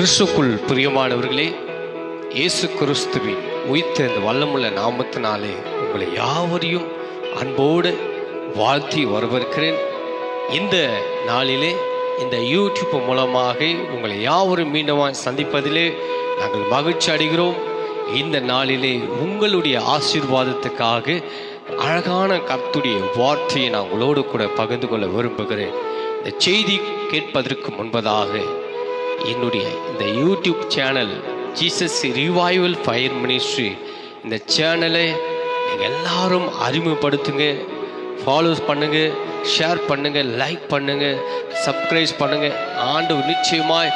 கிறிஸ்துக்குள் பிரியமானவர்களே, இயேசு கிறிஸ்துவின் உயிர்த்த இந்த வல்லமுள்ள நாமத்தினாலே உங்களை யாவரையும் அன்போடு வாழ்த்தி வரவேற்கிறேன். இந்த நாளிலே இந்த யூடியூப் மூலமாக உங்களை யாவரும் மீண்டும் சந்திப்பதிலே நாங்கள் மகிழ்ச்சி அடைகிறோம். இந்த நாளிலே உங்களுடைய ஆசீர்வாதத்துக்காக அழகான கர்த்தருடைய வார்த்தையை நான் உங்களோடு கூட பகிர்ந்து கொள்ள விரும்புகிறேன். இந்த செய்தி கேட்பதற்கு முன்பதாக என்னுடைய இந்த YouTube channel Jesus revival fire ministry, இந்த சேனலை நீங்கள் எல்லாரும் அறிமுகப்படுத்துங்க, ஃபாலோ பண்ணுங்க, ஷேர் பண்ணுங்க, லைக் பண்ணுங்க, சப்ஸ்கிரைப் பண்ணுங்க. ஆண்டவர் நிச்சயமாய்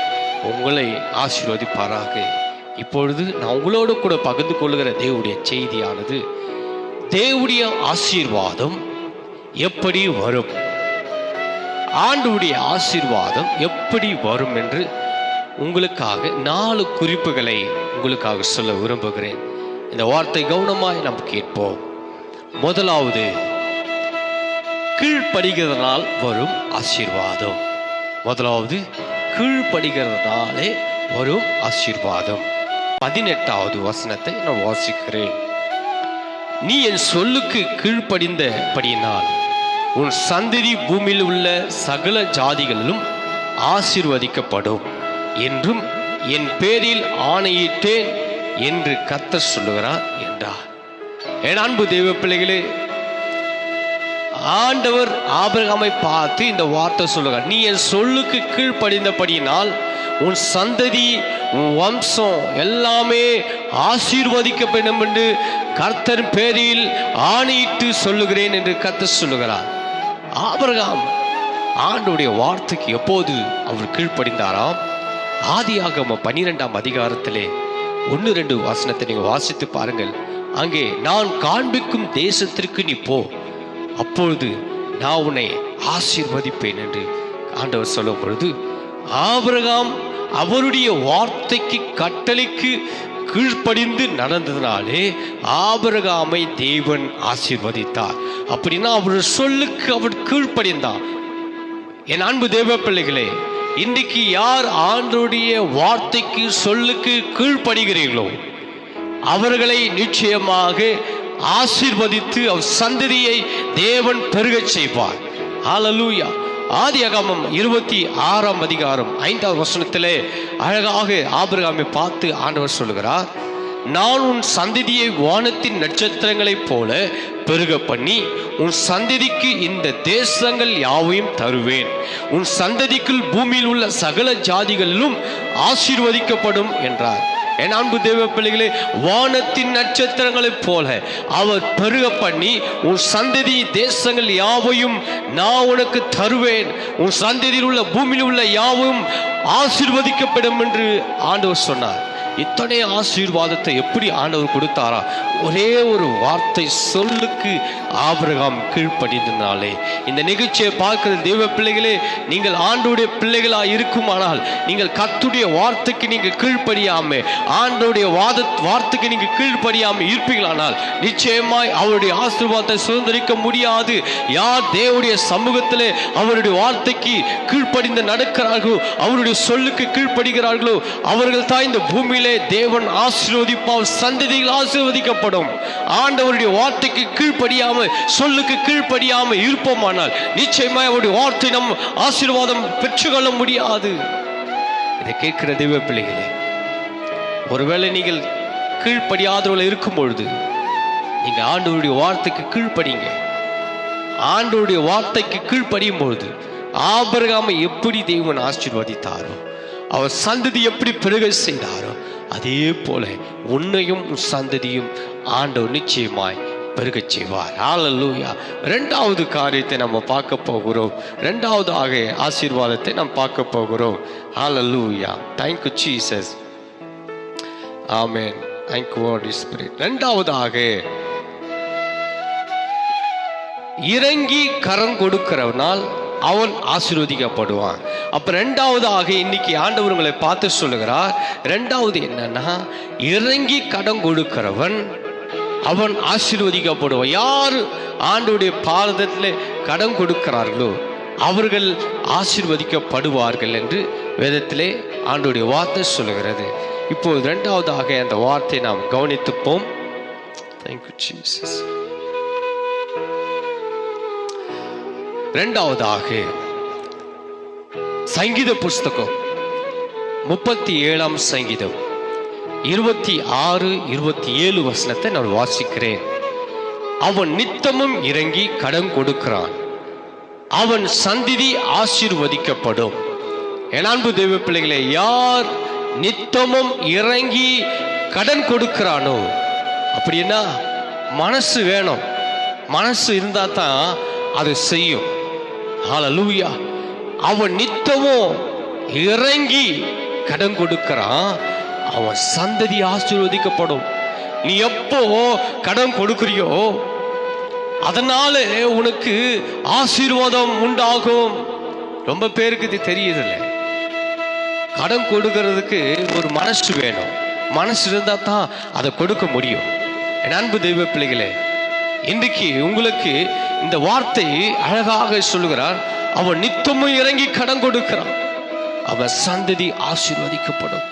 உங்களை ஆசீர்வதிப்பாராக. இப்பொழுது நான் உங்களோடு கூட பகிர்ந்து கொள்கிற தேவனுடைய செய்தியானது, தேவனுடைய ஆசீர்வாதம் எப்படி வரும், ஆண்டவருடைய ஆசீர்வாதம் எப்படி வரும் என்று உங்களுக்காக 4 குறிப்புகளை உங்களுக்காக சொல்ல விரும்புகிறேன். இந்த வார்த்தை கவனமாய் நாம் கேட்போம். முதலாவது, கீழ்ப்படிகிறதுனால் வரும் ஆசீர்வாதம். முதலாவது, கீழ்ப்படிகிறதுனாலே வரும் ஆசீர்வாதம். 18வது வசனத்தை நான் வாசிக்கிறேன். நீ என் சொல்லுக்கு கீழ்ப்படிந்தபடியினால் உன் சந்ததி பூமியில் உள்ள சகல ஜாதிகளிலும் ஆசீர்வதிக்கப்படும் என்றும் என் பேரில் ஆணையிட்டேன் என்று கர்த்தர் சொல்லுகிறார் என்றார். என் அன்பு தெய்வ பிள்ளைகளே, ஆண்டவர் ஆபிரகாமை பார்த்து இந்த வார்த்தை சொல்லுகிறார். நீ என் சொல்லுக்கு கீழ்ப்படிந்தபடியினால் உன் சந்ததி, உன் வம்சம் எல்லாமே ஆசீர்வதிக்கப்படும் என்று கர்த்தர் பேரில் ஆணையிட்டு சொல்லுகிறேன் என்று கர்த்தர் சொல்லுகிறார். ஆபிரகாம் ஆண்டவருடைய வார்த்தைக்கு எப்போது அவர் கீழ்ப்படிந்தாராம்? ஆதியாகமம் 12ஆம் அதிகாரத்திலே 1-2 வசனத்தை நீங்கள் வாசித்து பாருங்கள். அங்கே, நான் காண்பிக்கும் தேசத்திற்கு நீ போ, அப்பொழுது நான் உன்னை ஆசீர்வதிப்பேன் என்று ஆண்டவர் சொல்லும் பொழுது, ஆபிரகாம் அவருடைய வார்த்தைக்கு கட்டளைக்கு கீழ்ப்படிந்து நடந்ததினாலே ஆபிரகாமை தேவன் ஆசீர்வதித்தார். அப்படின்னா அவர் சொல்லுக்கு அவர் கீழ்ப்படிந்தார். என் அன்பு தேவ பிள்ளைகளே, இன்றைக்கு யார் ஆண்டவருடைய வார்த்தைக்கு சொல்லுக்கு கீழ்ப்படுகிறீர்களோ அவர்களை நிச்சயமாக ஆசீர்வதித்து அவர் சந்ததியை தேவன் பெருகச் செய்வார். ஹல்லேலூயா. ஆதியாகமம் 26ஆம் அதிகாரம் 5வது வசனத்திலே அழகாக ஆபிரகாமை பார்த்து ஆண்டவர் சொல்லுகிறார், நான் உன் சந்ததியை வானத்தின் நட்சத்திரங்களைப் போல பெருக பண்ணி உன் சந்ததிக்கு இந்த தேசங்கள் யாவையும் தருவேன். உன் சந்ததிக்குள் பூமியில் உள்ள சகல ஜாதிகளிலும் ஆசீர்வதிக்கப்படும் என்றார். என் அன்பு தேவ பிள்ளைகளே, வானத்தின் நட்சத்திரங்களைப் போல அவர் பெருக பண்ணி உன் சந்ததி தேசங்கள் யாவையும் நான் உனக்கு தருவேன். உன் சந்ததியில் உள்ள பூமியில் உள்ள யாவும் ஆசீர்வதிக்கப்படும் என்று ஆண்டவர் சொன்னார். இத்தனை ஆசீர்வாதத்தை எப்படி ஆண்டவர் கொடுத்தாரா? ஒரே ஒரு வார்த்தை சொல்லுக்கு ஆபிரகாம் கீழ்ப்படிந்தனாலே. இந்த நிகழ்ச்சியை பார்க்கிற தேவ பிள்ளைகளே, நீங்கள் ஆண்டவருடைய பிள்ளைகளாக இருக்குமானால், நீங்கள் கர்த்தருடைய வார்த்தைக்கு நீங்கள் கீழ்ப்படியாம, ஆண்டவருடைய வார்த்தைக்கு நீங்கள் கீழ்ப்படியாம இருப்பீங்களானால் நிச்சயமாய் அவருடைய ஆசீர்வாதத்தை சுதந்திரிக்க முடியாது. யார் தேவனுடைய சமூகத்திலே அவருடைய வார்த்தைக்கு கீழ்ப்படிந்து நடக்கிறார்களோ, அவருடைய சொல்லுக்கு கீழ்ப்படுகிறார்களோ, அவர்கள் தான் இந்த பூமியிலே தேவன் ஆசீர்வதிப்பார், சந்ததிகள் ஆசீர்வதிக்கப்படும். ஆண்டவருடைய வார்த்தைக்கு கீழ்ப்படியாம, சொல்லுக்கு கீழ்ப்படியாம இருப்போமானால் நிச்சயமாய் அவருடைய வார்த்தை நம் ஆசீர்வாதம் பெற்றுக்கொள்ள முடியாது. இதை கேட்கிற தெய்வ பிள்ளைகளே, ஒருவேளை நீங்கள் கீழ்ப்படியாதவர்கள் இருக்கும் பொழுது நீங்க ஆண்டவருடைய வார்த்தைக்கு கீழ்ப்படிங்க. ஆண்டவருடைய வார்த்தைக்கு கீழ்ப்படியும் பொழுது ஆபிரகாமை எப்படி தேவன் ஆசீர்வதித்தாரோ, அவர் சந்ததி எப்படி பெருக செய்தாரோ, அதே போல உன்னையும் சந்ததியும் ஆண்டவர் நிச்சயமாய் பெருகச் செய்வார். ஹல்லேலூயா. 2வது காரியத்தை நம்ம பார்க்க போகிறோம். 2வது ஆசீர்வாதத்தை நாம் பார்க்க போகிறோம். ஹல்லேலூயா. Thank you Jesus. Amen. Thank you Holy Spirit. 2வது, இறங்கி கரம் கொடுக்கிறவனால் அவன் ஆசீர்வதிக்கப்படுவான். அப்ப 2வது இன்னைக்கு ஆண்டவர் உங்களை பார்த்து சொல்லுகிறார். 2வது என்னன்னா, இறங்கி கடன் கொடுக்கிறவன் அவன் ஆசீர்வதிக்கப்படுவான். யார் ஆண்டவருடைய பாதத்தில் கடன் கொடுக்கிறார்களோ அவர்கள் ஆசீர்வதிக்கப்படுவார்கள் என்று வேதத்திலே ஆண்டவருடைய வார்த்தை சொல்லுகிறது. இப்போது இரண்டாவதாக அந்த வார்த்தை நாம் கவனித்துப்போம். Thank you, Jesus. இரண்டாவதாக சங்கீத புஸ்தகம் 37 சங்கீதம் 26, 27 வசனத்தை நான் வாசிக்கிறேன். அவன் நித்தமும் இறங்கி கடன் கொடுக்கிறான், அவன் சந்ததி ஆசீர்வதிக்கப்படும். என் அன்பு தெய்வ பிள்ளைகளே, யார் நித்தமும் இறங்கி கடன் கொடுக்கிறானோ, அப்படின்னா மனசு வேணும். மனசு இருந்தா தான் அது செய்யும். ஹல்லேலூயா. அவன் நித்தமும் இறங்கி கடன் கொடுக்கிறான், அவன் சந்ததி ஆசீர்வதிக்கப்படும். நீ எப்போ கடன் கொடுக்கிறியோ அதனால உனக்கு ஆசீர்வாதம் உண்டாகும். ரொம்ப பேருக்கு இது தெரியுதில்ல. கடன் கொடுக்கிறதுக்கு ஒரு மனசு வேணும். மனசு இருந்தா தான் அதை கொடுக்க முடியும். என் அன்பு தெய்வ பிள்ளைகளே, இன்றைக்கு உங்களுக்கு இந்த வார்த்தை அழகாக சொல்லுகிறார். அவன் நித்தமும் இறங்கி கடன் கொடுக்கிறான், அவன் சந்ததி ஆசீர்வதிக்கப்படும்.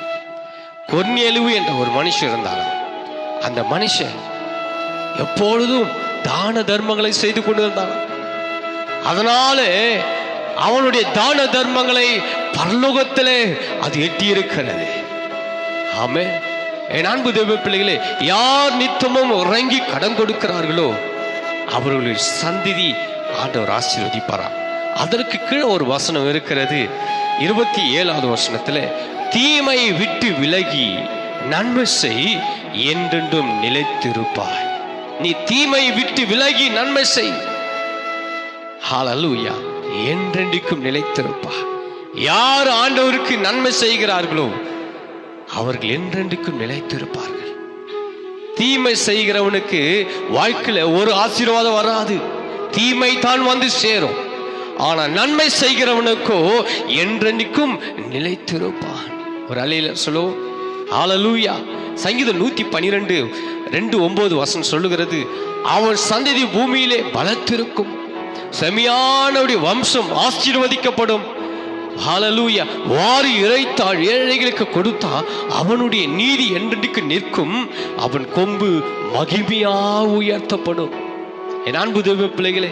கொர்நேலியு என்ற ஒரு மனுஷன் இருந்தாலும் அந்த மனுஷன் எப்பொழுதும் தான தர்மங்களை செய்து கொண்டிருந்தான். அதனால அவனுடைய தான தர்மங்களை பரலோகத்திலே அது எட்டி இருக்கிறது. ஆமென். என் அன்பு தேவ பிள்ளைகளே, யார் நித்தமும் இறங்கி கடன் கொடுக்கிறார்களோ அவர்களுடைய சந்ததி ஆண்டவர் ஆசீர்வதிப்பாராம். அதற்கு கீழே ஒரு வசனம் இருக்கிறது. 27வது வசனத்துல, தீமை விட்டு விலகி நன்மை செய், என்றென்றும் நிலைத்திருப்பாய். நீ தீமை விட்டு விலகி நன்மை செய், ஹல்லேலூயா, என்றென்றைக்கும் நிலைத்திருப்பாய். யார் ஆண்டவருக்கு நன்மை செய்கிறார்களோ அவர்கள் என்றென்றைக்கும் நிலைத்திருப்பார்கள். தீமை செய்கிறவனுக்கு வாழ்க்கையில ஒரு ஆசீர்வாதம் வராது, தீமை தான் வந்து சேரும். ஆனா நன்மை செய்கிறவனுக்கோ என்றென்றைக்கும் நிலைத்திருப்பான். ஒரு அலையில சொல்லுவோம், ஹல்லேலூயா. சங்கீதம் 112, 2:9 வசனம் சொல்லுகிறது, அவன் சந்ததி பூமியிலே பலத்திருக்கும், செமையானவருடைய வம்சம் ஆசீர்வதிக்கப்படும். ஹல்லேலூயா. வாரி இறைத்தாள் ஏழைகளுக்கு கொடுத்தா அவனுடைய நீதி என்றென்றைக்கு நிற்கும், அவன் கொம்பு மகிமையா உயர்த்தப்படும். என் அன்பு தேவ பிள்ளைகளே,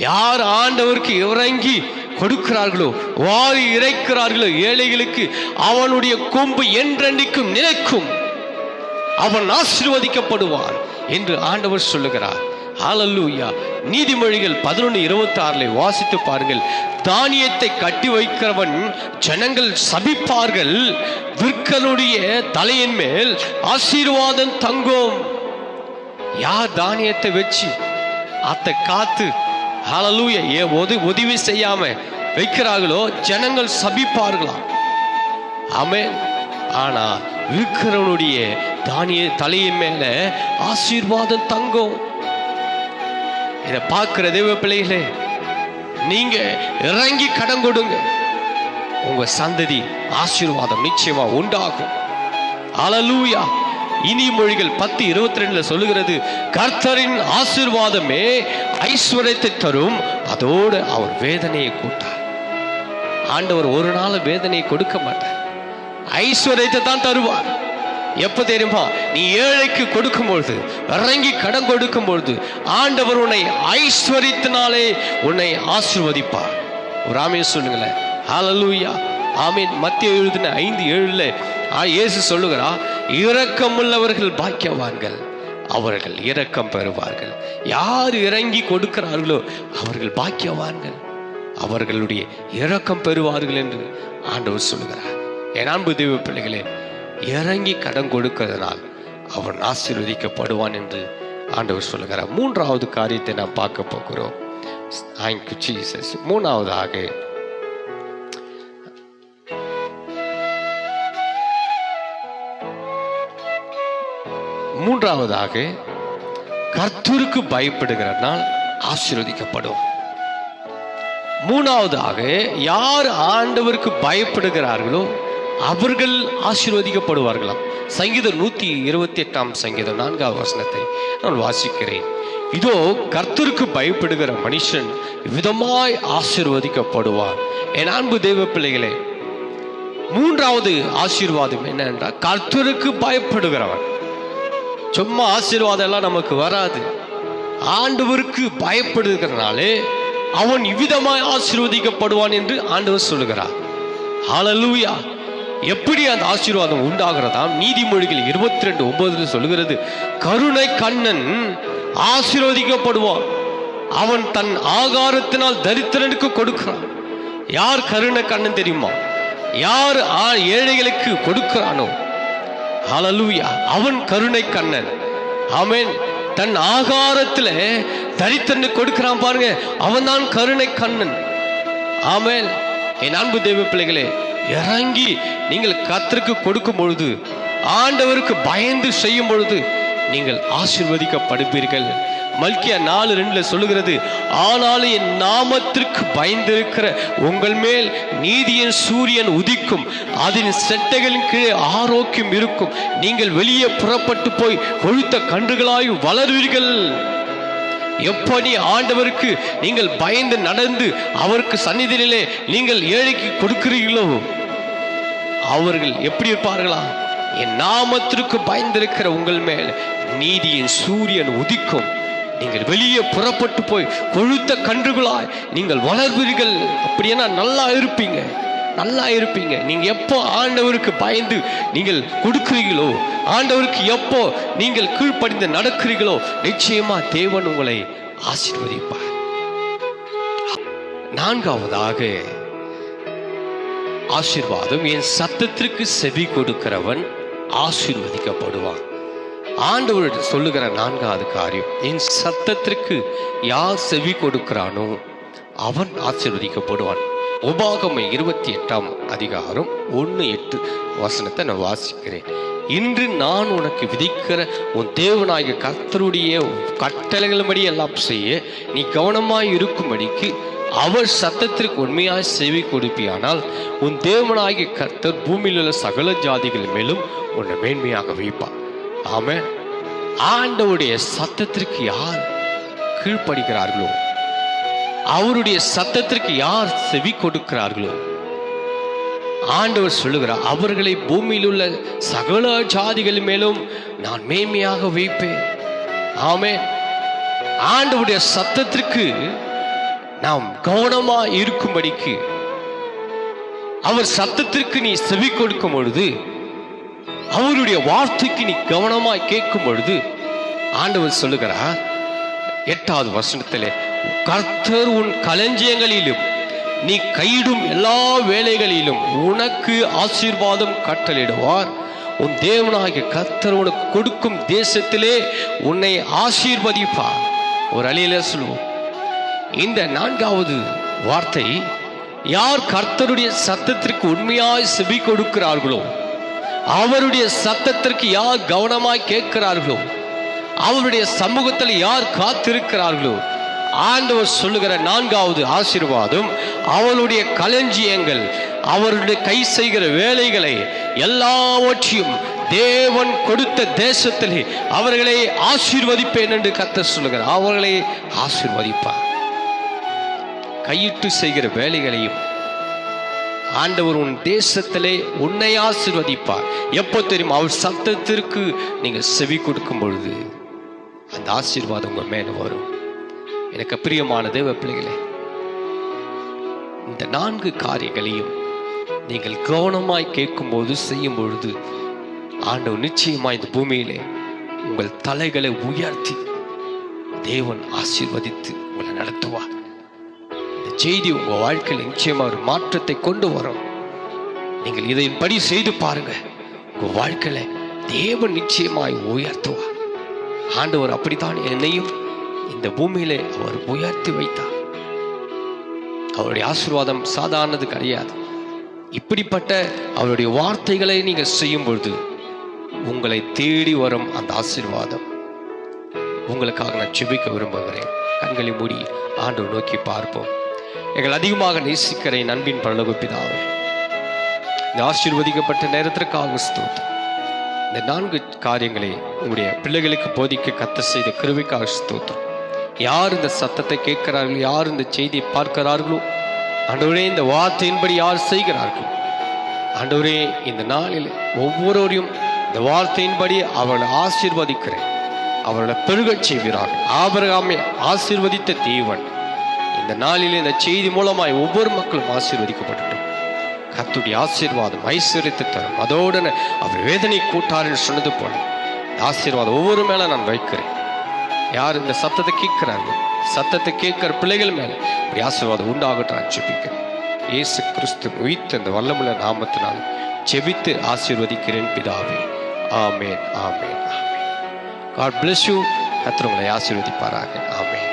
யார் ஆண்டவருக்கு இறங்கி கொடுக்கிறார்களோ, வாரி இறைக்கிறார்களோ ஏழைகளுக்கு, அவனுடைய கொம்பு என்றென்றைக்கும் நிலைக்கும், அவன் ஆசீர்வதிக்கப்படுவான் என்று ஆண்டவர் சொல்லுகிறார். ஹல்லேலூயா. நீதிமொழிகள் 11:26 வாசித்து பாருங்கள். தானியத்தை கட்டி வைக்கிறவன் ஜனங்கள் சபிப்பார்கள், விற்கனுடைய தலையின் மேல் ஆசீர்வாதம் தங்கும். யார் தானியத்தை வச்சு அதை காத்து ஹல்லேலூயா உதவி செய்யாம வைக்கிறார்களோ ஜனங்கள் சபிப்பார்களாம். ஆமென். ஆனா விற்கிறவனுடைய தானிய தலையின் மேல ஆசீர்வாதம் தங்கும். இதை பார்க்கிற தேவ பிள்ளைகளே, நீங்க இறங்கி கடன் கொடுங்க, உங்க சந்ததி ஆசீர்வாதம் நிச்சயமா உண்டாகும். ஹல்லேலூயா. நீதிமொழிகள் 10:22 சொல்லுகிறது, கர்த்தரின் ஆசீர்வாதமே ஐஸ்வர்யத்தை தரும், அதோடு அவர் வேதனையை கூட்டார். ஆண்டவர் ஒரு நாள் வேதனையை கொடுக்க மாட்டார், ஐஸ்வர்யத்தை தான் தருவார். எப்ப தெரியுமா? நீ ஏழைக்கு கொடுக்கும் பொழுது, இறங்கி கடன் கொடுக்கும் பொழுது ஆண்டவர் உன்னை ஐஸ்வர்யத்தினாலே உன்னை ஆசீர்வதிப்பார். ஒரு ஆமீன் சொல்லுங்களேன். ஹல்லேலூயா. ஆமீன். மத்தேயு 5:7 இயேசு சொல்லுகிறார், இரக்கமுள்ளவர்கள் பாக்கியவான்கள், அவர்கள் இரக்கம் பெறுவார்கள். யார் இறங்கி கொடுக்கிறார்களோ அவர்கள் பாக்கியவான்கள், அவர்களுடைய இரக்கம் பெறுவார்கள் என்று ஆண்டவர் சொல்லுகிறார். என் அன்பு தேவ பிள்ளைகளே, இறங்கி கடன் கொடுக்கிறதுனால் அவன் ஆசீர்வதிக்கப்படுவான் என்று ஆண்டவர் சொல்லுகிறார். மூன்றாவது காரியத்தை நாம் பார்க்க போகிறோம். Thank you, Jesus. மூன்றாவதாக கர்த்தருக்கு பயப்படுகிறனால் ஆசீர்வதிக்கப்படும். மூணாவதாக யார் ஆண்டவருக்கு பயப்படுகிறார்களோ அவர்கள் ஆசீர்வதிக்கப்படுவார்களாம். சங்கீதம் 128 சங்கீதம் 4வது வசனத்தை நான் வாசிக்கிறேன். இதோ கர்த்தருக்கு பயப்படுகிற மனுஷன் விதமாய் ஆசீர்வதிக்கப்படுவார். என் அன்பு தேவ பிள்ளைகளே, மூன்றாவது ஆசீர்வாதம் என்ன என்றால் கர்த்தருக்கு பயப்படுகிறவன். சும்மா ஆசீர்வாதம் எல்லாம் நமக்கு வராது. ஆண்டவருக்கு பயப்படுகிறனாலே அவன் இவ்விதமாய் ஆசீர்வதிக்கப்படுவான் என்று ஆண்டவர் சொல்லுகிறார். ஹல்லேலூயா. எப்படி அந்த ஆசீர்வாதம் உண்டாகிறதாம்? நீதிமொழிகள் 22:9 சொல்லுகிறது, கருணை கண்ணன் ஆசீர்வதிக்கப்படுவான், அவன் தன் ஆகாரத்தினால் தரித்திரனுக்கு கொடுக்கிறான். யார் கருணை கண்ணன் தெரியுமா? யார் ஏழைகளுக்கு கொடுக்கிறானோ, ஹல்லேலூயா, அவன் கருணை கண்ணன். ஆமென். தன் ஆகாரத்துல தரித்திரனுக்கு கொடுக்கிறான் பாருங்க, அவன் தான் கருணை கண்ணன். ஆமென். என் அன்பு தேவ பிள்ளைகளே, இறங்கி நீங்கள் கர்த்தருக்கு கொடுக்கும் பொழுது, ஆண்டவருக்கு பயந்து செய்யும் பொழுது நீங்கள் ஆசீர்வதிக்கப்படுவீர்கள். மல்கியா 4:2 சொல்லுகிறது, ஆனாலும் என் நாமத்திற்கு பயந்திருக்கிற உங்கள் மேல் நீதியின் சூரியன் உதிக்கும், அதன் செட்டைகளின் கீழே ஆரோக்கியம் இருக்கும், நீங்கள் வெளியே புறப்பட்டு போய் கொழுத்த கன்றுகளாய் வளருவீர்கள். எப்படி ஆண்டவருக்கு நீங்கள் பயந்து நடந்து அவருக்கு சந்நிதியிலே நீங்கள் ஏழைக்கு கொடுக்கிறீர்களோ, அவர்கள் எப்படி இருப்பார்களா? என் நாமத்திற்கு பயந்திருக்கிற உங்கள் மேல் நீதியின் சூரியன் உதிக்கும், நீங்கள் வெளியே புறப்பட்டு போய் கொழுத்த கன்றுகளாய் நீங்கள் வளர்வீர்கள். அப்படின்னா நல்லா இருப்பீங்க, நல்லா இருப்பீங்க. நீங்க எப்போ ஆண்டவருக்கு பயந்து நீங்கள் கொடுக்கிறீர்களோ, ஆண்டவருக்கு எப்போ நீங்கள் கீழ்ப்படிந்து நடக்கிறீர்களோ, நிச்சயமா தேவன் உங்களை ஆசீர்வதிப்பார். நான்காவதாக ஆசீர்வாதம், என் சத்தத்திற்கு செவி கொடுக்கிறவன் ஆசீர்வதிக்கப்படுவான். ஆண்டவர் சொல்லுகிற நான்காவது காரியம், என் சத்தத்திற்கு யார் செவி கொடுக்கிறானோ அவன் ஆசீர்வதிக்கப்படுவான். உபாகமம் 28:1-8 நான் வாசிக்கிறேன். இன்று நான் உனக்கு விதிக்கிற உன் தேவனாகிய கர்த்தருடைய கட்டளைகளின்படி எல்லாம் செய்ய நீ கவனமாய் இருக்கும்படிக்கு அவர் சத்தத்திற்கு உண்மையாய் செவி கொடுப்பியானால் உன் தேவனாகிய கர்த்தர் பூமியில் உள்ள சகல ஜாதிகள் மேலும் உன்னை மேன்மையாக வைப்பார். ஆமென். ஆண்டவருடைய சத்தத்திற்கு யார் கீழ்ப்படுகிறார்களோ, அவருடைய சத்தத்திற்கு யார் செவி கொடுக்கிறார்களோ, ஆண்டவர் சொல்லுகிறார், அவர்களை பூமியில் உள்ள சகல ஜாதிகள் மேலும் நான் மேன்மையாக வைப்பேன். ஆமென். ஆண்டவருடைய சத்தத்திற்கு நாம் கவனமா இருக்கும்படிக்கு, அவர் சத்தத்திற்கு நீ செவி கொடுக்கும் பொழுது, அவருடைய வார்த்தைக்கு நீ கவனமாய் கேட்கும் பொழுது, ஆண்டவர் சொல்லுகிறார் 8 கர்த்தர் உன் களஞ்சியங்களிலும் நீ கையிடும் எல்லா வேலைகளிலும் உனக்கு ஆசீர்வாதம் கட்டளையிடுவார். உன் தேவனாகிய கர்த்தர் உனக்கு கொடுக்கும் தேசத்திலே உன்னை ஆசீர்வதிப்பார். ஒரு அழியில சொல்லுவோம். இந்த நான்காவது வார்த்தை, யார் கர்த்தருடைய சத்தத்திற்கு உண்மையாய் செவி கொடுக்கிறார்களோ, அவருடைய சத்தத்திற்கு யார் கவனமாய் கேட்கிறார்களோ, அவருடைய சமூகத்தில் யார் காத்திருக்கிறார்களோ, ஆண்டவர் சொல்லுகிற நான்காவது ஆசீர்வாதம், அவருடைய களஞ்சியங்கள், அவருடைய கை செய்கிற வேலைகளை எல்லாவற்றையும் தேவன் கொடுத்த தேசத்திலே அவர்களை ஆசீர்வதிப்பேன் என்று கர்த்தர் சொல்லுகிறார். அவர்களை ஆசீர்வதிப்பார். கையிட்டு செய்கிற வேலைகளையும் ஆண்டவர் உன் தேசத்திலே உன்னை ஆசீர்வதிப்பார். எப்போ தெரியும்? அவர் சத்தத்திற்கு நீங்கள் செவி கொடுக்கும் பொழுது அந்த ஆசீர்வாதம் உங்க மேல வரும். எனக்கு பிரியமான தேவ பிள்ளைகளே, இந்த 4 காரியங்களையும் நீங்கள் கவனமாய் கேட்கும் போது, செய்யும் பொழுது, ஆண்டவர் நிச்சயமாய் இந்த பூமியிலே உங்கள் தலைகளை உயர்த்தி தேவன் ஆசீர்வதித்து உங்களை நடத்துவார். இந்த செய்தி உங்க வாழ்க்கையில் நிச்சயமா ஒரு மாற்றத்தை கொண்டு வரும். நீங்கள் இதைப்படி செய்து பாருங்க, உங்க வாழ்க்கையில தேவன் நிச்சயமாய் உயர்த்துவார். ஆண்டவர் அப்படித்தான் என்னையும் இந்த பூமியிலே அவர் உயர்த்தி வைத்தார். அவருடைய ஆசீர்வாதம் சாதாரணது கிடையாது. இப்படிப்பட்ட அவருடைய வார்த்தைகளை நீங்கள் செய்யும் பொழுது உங்களை தேடி வரும் அந்த ஆசீர்வாதம் உங்களுக்காக நான் ஜெபிக்க விரும்புகிறேன். கண்களை மூடி ஆண்டவர் நோக்கி பார்ப்போம். எங்கள் அதிகமாக நேசிக்கிற என் அன்பின் பரலோக பிதாவே, இந்த ஆசீர்வதிக்கப்பட்ட நேரத்திற்காக ஸ்தோத்திரம். இந்த 4 காரியங்களை உங்களுடைய பிள்ளைகளுக்கு போதிக்க கர்த்தர் செய்த கிருபைக்காக ஸ்தோத்திரம். யார் இந்த சத்தத்தை கேட்கிறார்களோ, யார் இந்த செய்தியை பார்க்கிறார்களோ, ஆண்டவரே இந்த வார்த்தையின்படி யார் செய்கிறார்களோ ஆண்டவரே, இந்த நாளில் ஒவ்வொருவரையும் இந்த வார்த்தையின்படி அவர்களை ஆசீர்வதிக்கிறேன். அவர்களை பெருகச் செய்கிறார்கள். ஆபிரகாமை ஆசீர்வதித்த தேவன் இந்த நாளில் இந்த செய்தி மூலமாய் ஒவ்வொரு மக்களும் ஆசீர்வதிக்கப்படட்டும். கர்த்தருடைய ஆசீர்வாதம் ஐஸ்வர்யத்தை தரும். அதோடு அவர் வேதனை கூட்டார் என்று சொன்னது போல ஆசீர்வாதம் ஒவ்வொரு மேல நான் வைக்கிறேன். யார் இந்த சத்தத்தை கேட்கிறார்கள், சத்தத்தை கேட்கிற பிள்ளைகள் மேல ஒரு ஆசீர்வாதம் உண்டாகட்டும் ஜெபிக்கிறேன். இயேசு கிறிஸ்து உயிர்த்த இந்த வல்லமுள்ள நாமத்தினால் ஜெபித்து ஆசீர்வதிக்கிறேன் பிதாவே. ஆமேன், ஆமேன், ஆமேன். God bless you. கர்த்தர் உங்களை ஆசீர்வதிப்பாராக. ஆமேன்.